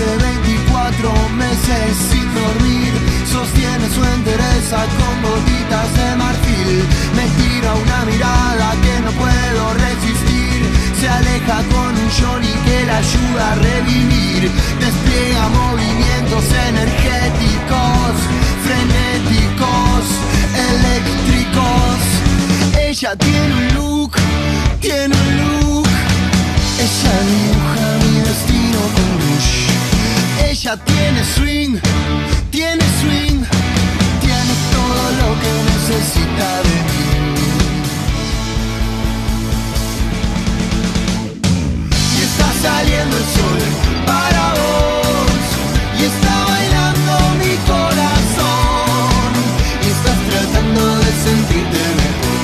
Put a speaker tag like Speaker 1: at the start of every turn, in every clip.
Speaker 1: de 24 meses sin dormir, sostiene su entereza con gotitas de marfil. Me tira una mirada que no puedo resistir, se aleja con un Johnny que la ayuda a revivir. Despliega movimientos energéticos, frenéticos, eléctricos. Ella tiene un look, tiene un look. Ella dibuja mi destino con rouge. Ella tiene swing, tiene swing, tiene todo lo que necesita de mí. Y está saliendo el sol para vos, y está bailando mi corazón, y estás tratando de sentirte mejor,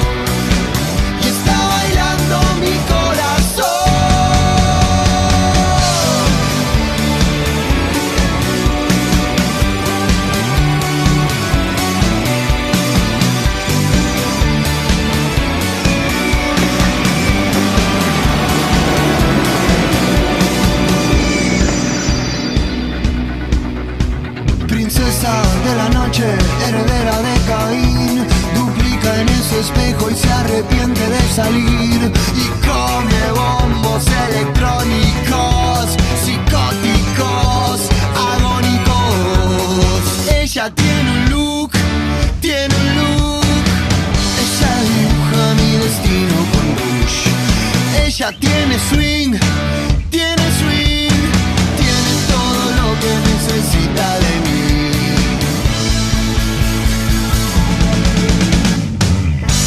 Speaker 1: y está bailando mi corazón. Princesa de la noche, heredera de Caín, duplica en ese espejo y se arrepiente de salir. Y come bombos electrónicos, psicóticos, agónicos. Ella tiene un look, tiene un look. Ella dibuja mi destino con rouge. Ella tiene swing, tiene swing, tiene todo lo que necesita de mí.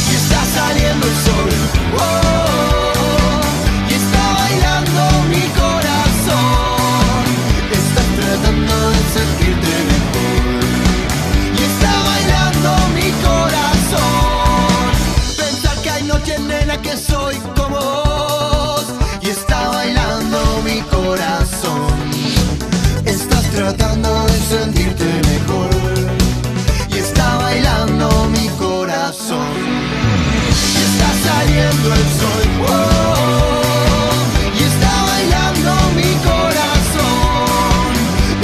Speaker 1: Y está saliendo el sol, oh, y está bailando mi corazón. Estás tratando de sentirte mejor, y está bailando mi corazón. Pensar que hay noches, nena, que soy como vos, y está bailando mi corazón. Estás tratando de sentirte mejor, y está bailando mi corazón. Y está saliendo el sol, oh, y está bailando mi corazón.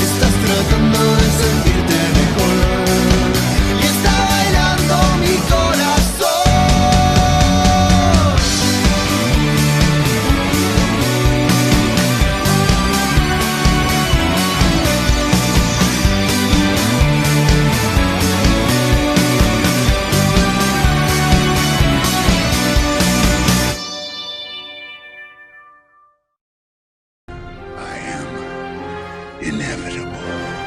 Speaker 1: Estás tratando de sentirte mejor, y está bailando mi corazón.
Speaker 2: I am inevitable.